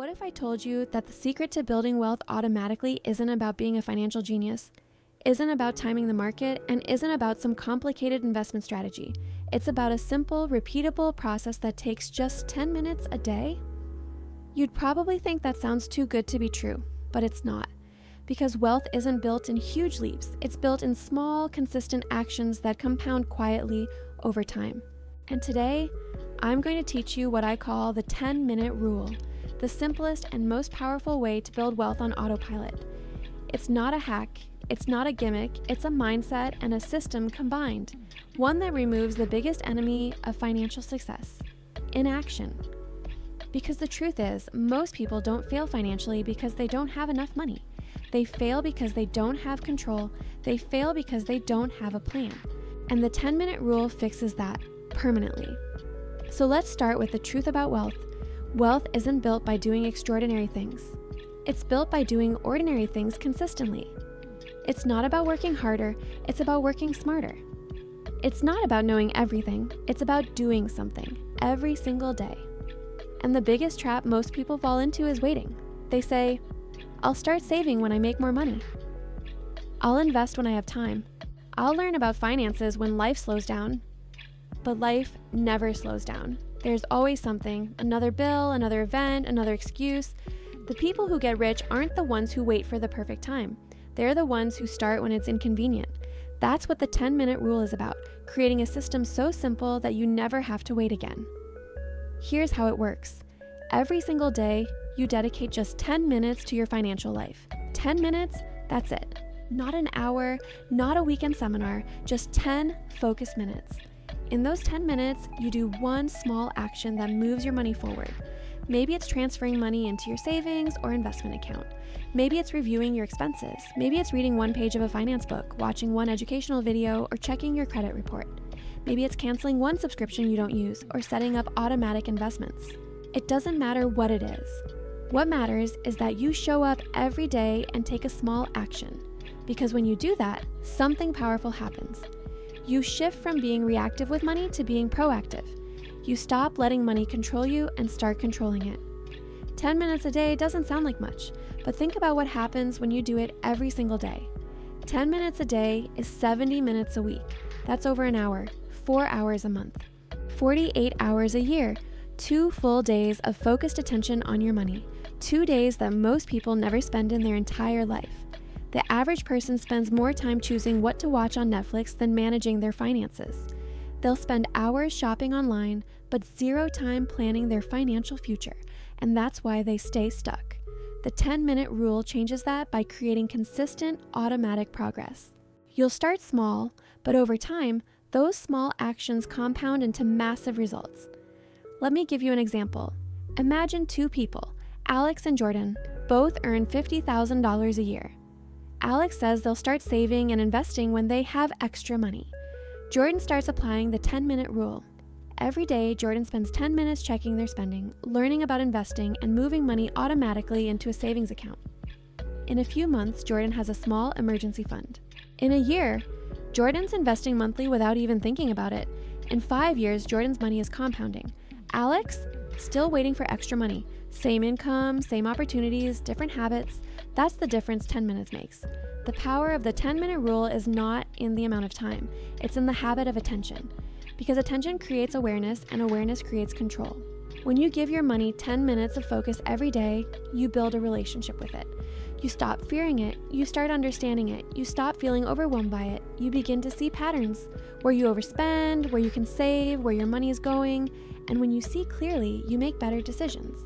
What if I told you that the secret to building wealth automatically isn't about being a financial genius, isn't about timing the market, and isn't about some complicated investment strategy? It's about a simple, repeatable process that takes just 10 minutes a day? You'd probably think that sounds too good to be true, but it's not. Because wealth isn't built in huge leaps, it's built in small, consistent actions that compound quietly over time. And today, I'm going to teach you what I call the 10-minute rule, the simplest and most powerful way to build wealth on autopilot. It's not a hack, it's not a gimmick, it's a mindset and a system combined, one that removes the biggest enemy of financial success: inaction. Because the truth is, most people don't fail financially because they don't have enough money. They fail because they don't have control. They fail because they don't have a plan. And the 10-minute rule fixes that permanently. So let's start with the truth about wealth. Wealth isn't built by doing extraordinary things. It's built by doing ordinary things consistently. It's not about working harder, it's about working smarter. It's not about knowing everything, it's about doing something every single day. And the biggest trap most people fall into is waiting. They say, I'll start saving when I make more money. I'll invest when I have time. I'll learn about finances when life slows down. But life never slows down. There's always something, another bill, another event, another excuse. The people who get rich aren't the ones who wait for the perfect time. They're the ones who start when it's inconvenient. That's what the 10-minute rule is about, creating a system so simple that you never have to wait again. Here's how it works. Every single day, you dedicate just 10 minutes to your financial life. 10 minutes, that's it. Not an hour, not a weekend seminar, just 10 focused minutes. In those 10 minutes, you do one small action that moves your money forward. Maybe it's transferring money into your savings or investment account. Maybe it's reviewing your expenses. Maybe it's reading one page of a finance book, watching one educational video, or checking your credit report. Maybe it's canceling one subscription you don't use or setting up automatic investments. It doesn't matter what it is. What matters is that you show up every day and take a small action. Because when you do that, something powerful happens. You shift from being reactive with money to being proactive. You stop letting money control you and start controlling it. 10 minutes a day doesn't sound like much, but think about what happens when you do it every single day. 10 minutes a day is 70 minutes a week. That's over an hour, 4 hours a month. 48 hours a year, 2 full days of focused attention on your money. 2 days that most people never spend in their entire life. The average person spends more time choosing what to watch on Netflix than managing their finances. They'll spend hours shopping online, but 0 time planning their financial future, and that's why they stay stuck. The 10-minute rule changes that by creating consistent, automatic progress. You'll start small, but over time, those small actions compound into massive results. Let me give you an example. Imagine 2 people, Alex and Jordan, both earn $50,000 a year. Alex says they'll start saving and investing when they have extra money. Jordan starts applying the 10-minute rule. Every day, Jordan spends 10 minutes checking their spending, learning about investing, and moving money automatically into a savings account. In a few months, Jordan has a small emergency fund. In a year, Jordan's investing monthly without even thinking about it. In 5 years, Jordan's money is compounding. Alex, still waiting for extra money. Same income, same opportunities, different habits. That's the difference 10 minutes makes. The power of the 10-minute rule is not in the amount of time. It's in the habit of attention. Because attention creates awareness, and awareness creates control. When you give your money 10 minutes of focus every day, you build a relationship with it. You stop fearing it, you start understanding it, you stop feeling overwhelmed by it, you begin to see patterns, where you overspend, where you can save, where your money is going, and when you see clearly, you make better decisions.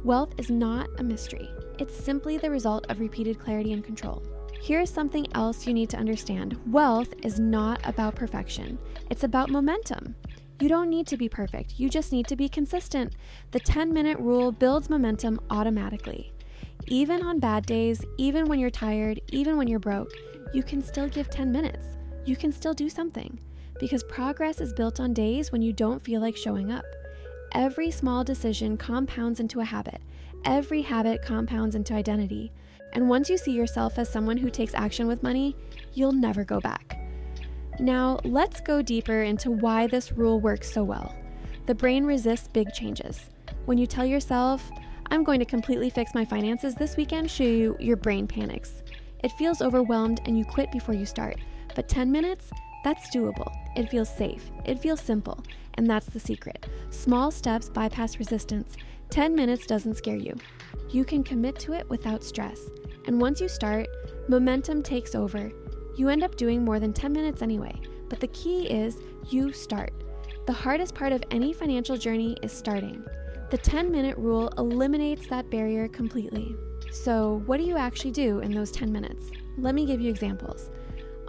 Wealth is not a mystery. It's simply the result of repeated clarity and control. Here's something else you need to understand. Wealth is not about perfection. It's about momentum. You don't need to be perfect. You just need to be consistent. The 10-minute rule builds momentum automatically. Even on bad days, even when you're tired, even when you're broke, you can still give 10 minutes. You can still do something. Because progress is built on days when you don't feel like showing up. Every small decision compounds into a habit. Every habit compounds into identity. And once you see yourself as someone who takes action with money, you'll never go back. Now, let's go deeper into why this rule works so well. The brain resists big changes. When you tell yourself, I'm going to completely fix my finances this weekend, your brain panics. It feels overwhelmed and you quit before you start. But 10 minutes? That's doable. It feels safe. It feels simple. And that's the secret. Small steps bypass resistance. 10 minutes doesn't scare you. You can commit to it without stress. And once you start, momentum takes over. You end up doing more than 10 minutes anyway. But the key is you start. The hardest part of any financial journey is starting. The 10-minute rule eliminates that barrier completely. So what do you actually do in those 10 minutes? Let me give you examples.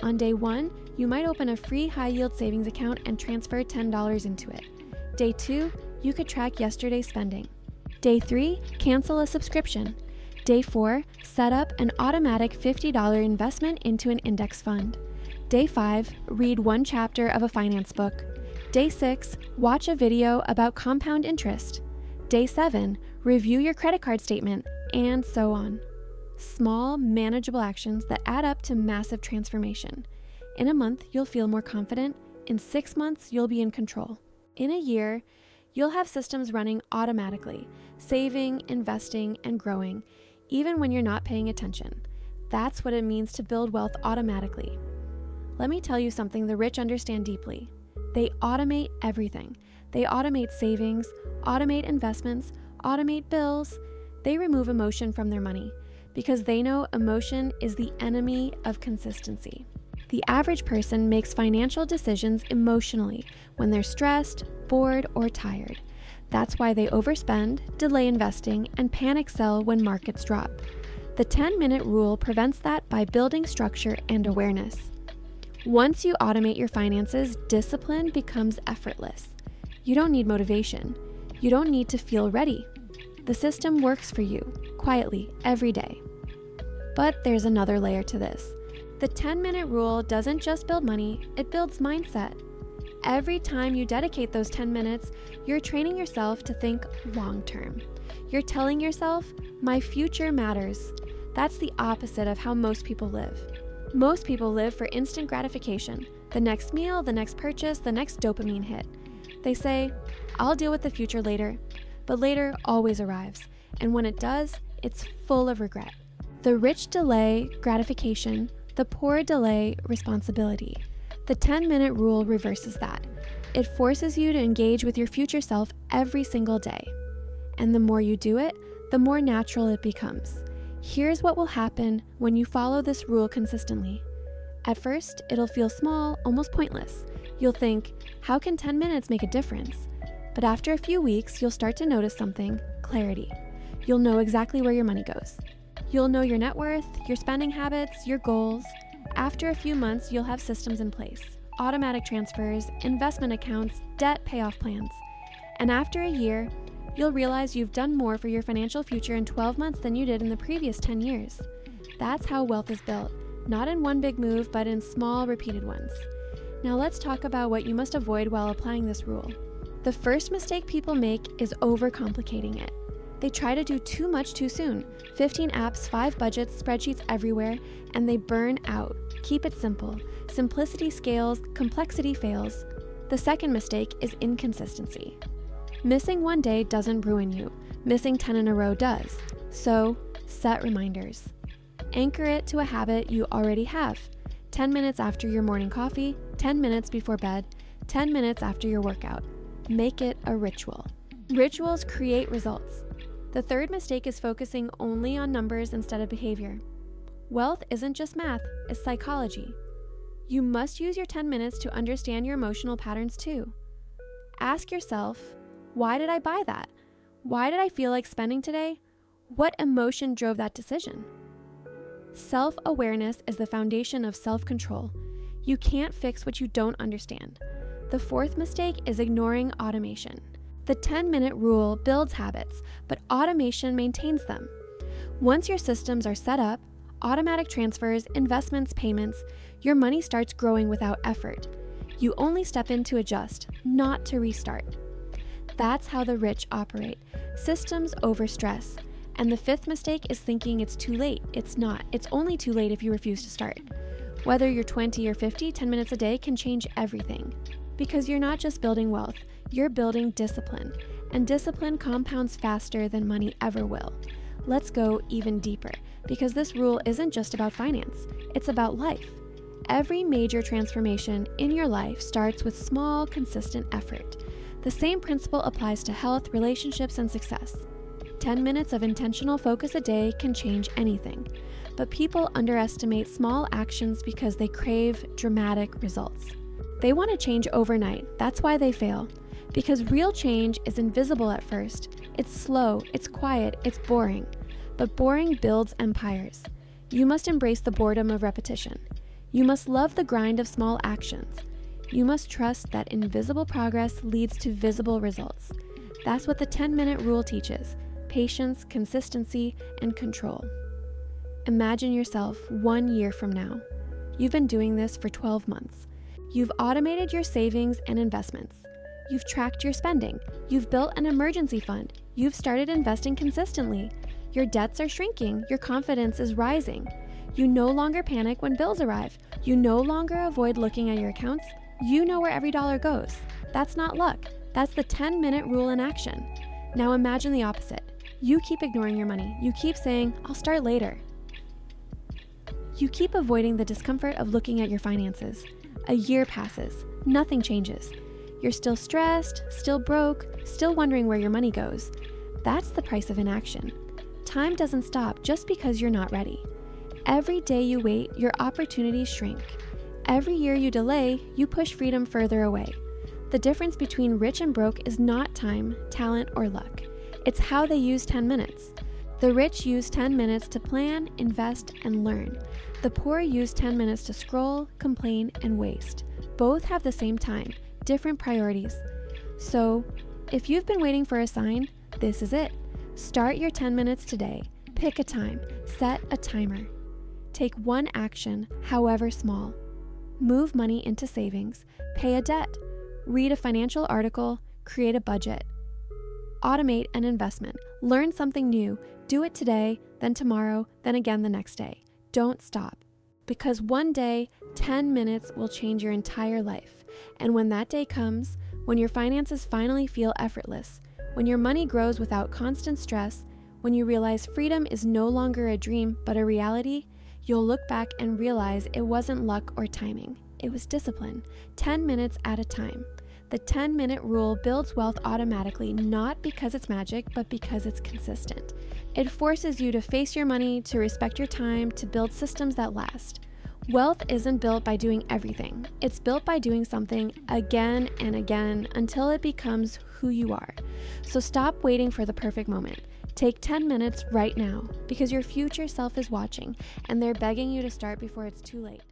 On day 1, you might open a free high-yield savings account and transfer $10 into it. Day 2, you could track yesterday's spending. Day 3, cancel a subscription. Day 4, set up an automatic $50 investment into an index fund. Day 5, read one chapter of a finance book. Day 6, watch a video about compound interest. Day 7, review your credit card statement, and so on. Small, manageable actions that add up to massive transformation. In a month, you'll feel more confident. In 6 months, you'll be in control. In a year, you'll have systems running automatically, saving, investing, and growing, even when you're not paying attention. That's what it means to build wealth automatically. Let me tell you something the rich understand deeply. They automate everything. They automate savings, automate investments, automate bills. They remove emotion from their money because they know emotion is the enemy of consistency. The average person makes financial decisions emotionally when they're stressed, bored, or tired. That's why they overspend, delay investing, and panic sell when markets drop. The 10-minute rule prevents that by building structure and awareness. Once you automate your finances, discipline becomes effortless. You don't need motivation. You don't need to feel ready. The system works for you, quietly, every day. But there's another layer to this. The 10-minute rule doesn't just build money, it builds mindset. Every time you dedicate those 10 minutes, you're training yourself to think long-term. You're telling yourself, my future matters. That's the opposite of how most people live. Most people live for instant gratification. The next meal, the next purchase, the next dopamine hit. They say, I'll deal with the future later. But later always arrives. And when it does, it's full of regret. The rich delay gratification. The poor delay responsibility. The 10-minute rule reverses that. It forces you to engage with your future self every single day. And the more you do it, the more natural it becomes. Here's what will happen when you follow this rule consistently. At first, it'll feel small, almost pointless. You'll think, how can 10 minutes make a difference? But after a few weeks, you'll start to notice something: clarity. You'll know exactly where your money goes. You'll know your net worth, your spending habits, your goals. After a few months, you'll have systems in place: automatic transfers, investment accounts, debt payoff plans. And after a year, you'll realize you've done more for your financial future in 12 months than you did in the previous 10 years. That's how wealth is built, not in one big move, but in small, repeated ones. Now let's talk about what you must avoid while applying this rule. The first mistake people make is overcomplicating it. They try to do too much too soon. 15 apps, 5 budgets, spreadsheets everywhere, and they burn out. Keep it simple. Simplicity scales, complexity fails. The second mistake is inconsistency. Missing one day doesn't ruin you. Missing 10 in a row does. So, set reminders. Anchor it to a habit you already have. 10 minutes after your morning coffee, 10 minutes before bed, 10 minutes after your workout. Make it a ritual. Rituals create results. The third mistake is focusing only on numbers instead of behavior. Wealth isn't just math, it's psychology. You must use your 10 minutes to understand your emotional patterns too. Ask yourself, why did I buy that? Why did I feel like spending today? What emotion drove that decision? Self-awareness is the foundation of self-control. You can't fix what you don't understand. The fourth mistake is ignoring automation. The 10-minute rule builds habits, but automation maintains them. Once your systems are set up, automatic transfers, investments, payments, your money starts growing without effort. You only step in to adjust, not to restart. That's how the rich operate. Systems overstress. And the fifth mistake is thinking it's too late. It's not. It's only too late if you refuse to start. Whether you're 20 or 50, 10 minutes a day can change everything. Because you're not just building wealth, you're building discipline. and discipline compounds faster than money ever will. Let's go even deeper, because this rule isn't just about finance, it's about life. Every major transformation in your life starts with small, consistent effort. The same principle applies to health, relationships, and success. 10 minutes of intentional focus a day can change anything, but people underestimate small actions because they crave dramatic results. They want to change overnight, that's why they fail. Because real change is invisible at first. It's slow, it's quiet, it's boring. But boring builds empires. You must embrace the boredom of repetition. You must love the grind of small actions. You must trust that invisible progress leads to visible results. That's what the 10-minute rule teaches: patience, consistency, and control. Imagine yourself 1 year from now. You've been doing this for 12 months. You've automated your savings and investments. You've tracked your spending. You've built an emergency fund. You've started investing consistently. Your debts are shrinking. Your confidence is rising. You no longer panic when bills arrive. You no longer avoid looking at your accounts. You know where every dollar goes. That's not luck. That's the 10-minute rule in action. Now imagine the opposite. You keep ignoring your money. You keep saying, "I'll start later." You keep avoiding the discomfort of looking at your finances. A year passes. Nothing changes. You're still stressed, still broke, still wondering where your money goes. That's the price of inaction. Time doesn't stop just because you're not ready. Every day you wait, your opportunities shrink. Every year you delay, you push freedom further away. The difference between rich and broke is not time, talent, or luck. It's how they use 10 minutes. The rich use 10 minutes to plan, invest, and learn. The poor use 10 minutes to scroll, complain, and waste. Both have the same time, different priorities. So, if you've been waiting for a sign, this is it. Start your 10 minutes today. Pick a time. Set a timer. Take one action, however small. Move money into savings. Pay a debt. Read a financial article. Create a budget. Automate an investment. Learn something new. Do it today, then tomorrow, then again the next day. Don't stop. Because one day, 10 minutes will change your entire life. And when that day comes, when your finances finally feel effortless, when your money grows without constant stress, when you realize freedom is no longer a dream but a reality, you'll look back and realize it wasn't luck or timing. It was discipline, 10 minutes at a time. The 10-minute rule builds wealth automatically, not because it's magic, but because it's consistent. It forces you to face your money, to respect your time, to build systems that last. Wealth isn't built by doing everything. It's built by doing something again and again until it becomes who you are. So stop waiting for the perfect moment. Take 10 minutes right now, because your future self is watching and they're begging you to start before it's too late.